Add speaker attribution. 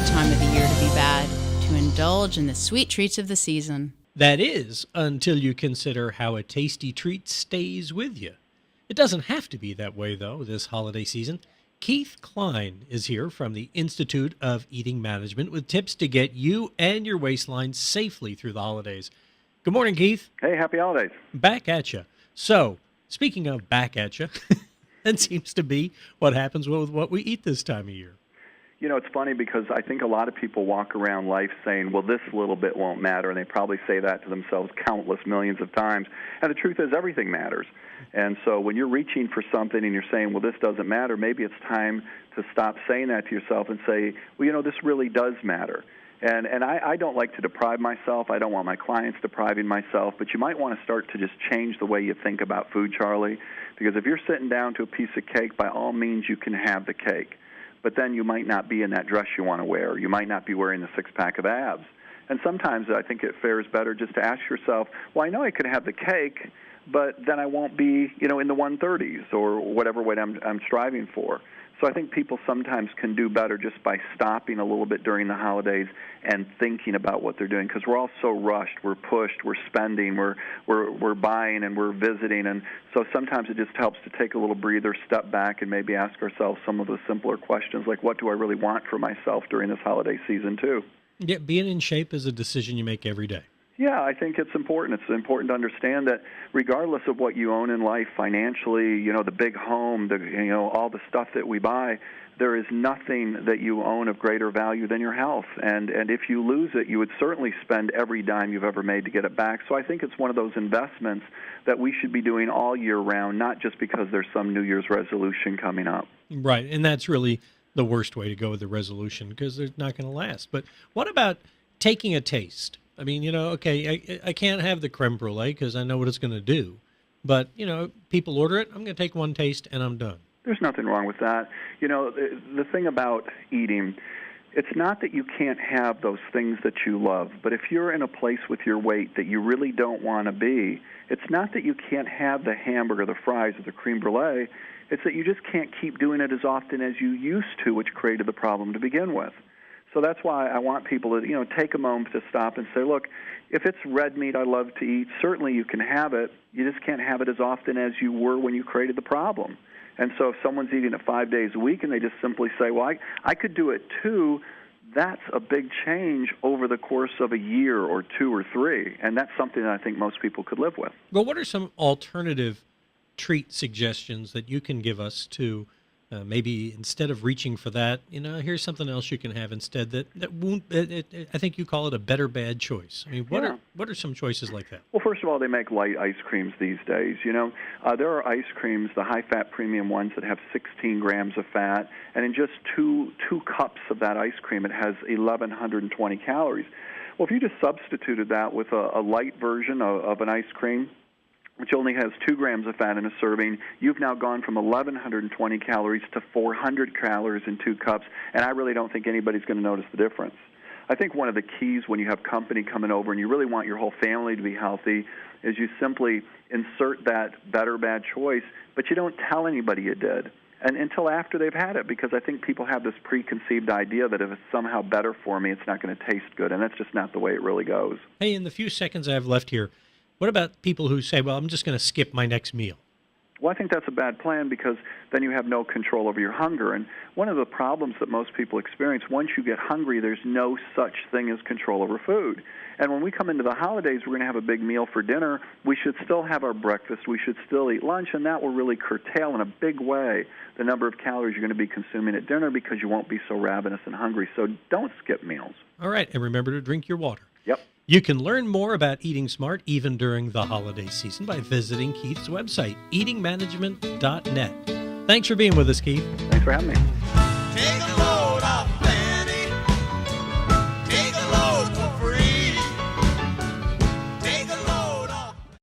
Speaker 1: right time of the year to be bad, to indulge in the sweet treats of the season.
Speaker 2: That is, until you consider how a tasty treat stays with you. It doesn't have to be that way, though, this holiday season. Keith Klein is here from the Institute of Eating Management with tips to get you and your waistline safely through the holidays. Good morning, Keith.
Speaker 3: Hey, happy holidays.
Speaker 2: Back at you. So, speaking of back at you, that seems to be what happens with what we eat this time of year.
Speaker 3: You know, it's funny because I think a lot of people walk around life saying, well, this little bit won't matter, and they probably say that to themselves countless millions of times. And the truth is everything matters. And so when you're reaching for something and you're saying, well, this doesn't matter, maybe it's time to stop saying that to yourself and say, well, you know, this really does matter. And I don't like to deprive myself. I don't want my clients depriving myself. But you might want to start to just change the way you think about food, Charlie, because if you're sitting down to a piece of cake, by all means you can have the cake. But then you might not be in that dress you want to wear. You might not be wearing the six-pack of abs. And sometimes I think it fares better just to ask yourself, well, I know I could have the cake, but then I won't be, you know, in the 130s or whatever weight I'm striving for. So I think people sometimes can do better just by stopping a little bit during the holidays and thinking about what they're doing, because we're all so rushed, we're pushed, we're spending, we're buying, and we're visiting, and so sometimes it just helps to take a little breather, step back, and maybe ask ourselves some of the simpler questions, like what do I really want for myself during this holiday season too?
Speaker 2: Yeah, being in shape is a decision you make every day.
Speaker 3: Yeah, I think it's important. It's important to understand that regardless of what you own in life financially, you know, the big home, all the stuff that we buy, there is nothing that you own of greater value than your health. And if you lose it, you would certainly spend every dime you've ever made to get it back. So I think it's one of those investments that we should be doing all year round, not just because there's some New Year's resolution coming up.
Speaker 2: Right, and that's really the worst way to go with the resolution because they're not going to last. But what about taking a taste? I mean, you know, okay, I can't have the creme brulee because I know what it's going to do. But, you know, people order it, I'm going to take one taste and I'm done.
Speaker 3: There's nothing wrong with that. You know, the thing about eating, it's not that you can't have those things that you love, but if you're in a place with your weight that you really don't want to be, it's not that you can't have the hamburger, the fries, or the creme brulee. It's that you just can't keep doing it as often as you used to, which created the problem to begin with. So that's why I want people to, you know, take a moment to stop and say, look, if it's red meat I love to eat, certainly you can have it. You just can't have it as often as you were when you created the problem. And so if someone's eating it 5 days a week and they just simply say, well, I could do it too, that's a big change over the course of a year or two or three. And that's something that I think most people could live with.
Speaker 2: Well, what are some alternative treat suggestions that you can give us to maybe instead of reaching for that, you know, here's something else you can have instead that won't, I think you call it a better bad choice. I mean, what are some choices like that?
Speaker 3: Well, first of all, they make light ice creams these days. You know, there are ice creams, the high-fat premium ones that have 16 grams of fat, and in just two cups of that ice cream, it has 1,120 calories. Well, if you just substituted that with a light version of an ice cream, which only has 2 grams of fat in a serving, you've now gone from 1,120 calories to 400 calories in 2 cups, and I really don't think anybody's going to notice the difference. I think one of the keys when you have company coming over and you really want your whole family to be healthy is you simply insert that better bad choice, but you don't tell anybody you did and until after they've had it, because I think people have this preconceived idea that if it's somehow better for me, it's not going to taste good, and that's just not the way it really goes.
Speaker 2: Hey, in the few seconds I have left here, what about people who say, well, I'm just going to skip my next meal?
Speaker 3: Well, I think that's a bad plan because then you have no control over your hunger. And one of the problems that most people experience, once you get hungry, there's no such thing as control over food. And when we come into the holidays, we're going to have a big meal for dinner. We should still have our breakfast. We should still eat lunch, and that will really curtail in a big way the number of calories you're going to be consuming at dinner because you won't be so ravenous and hungry. So don't skip meals.
Speaker 2: All right, and remember to drink your water.
Speaker 3: Yep.
Speaker 2: You can learn more about eating smart even during the holiday season by visiting Keith's website, eatingmanagement.net. Thanks for being with us, Keith.
Speaker 3: Thanks for having me.
Speaker 4: Take a look.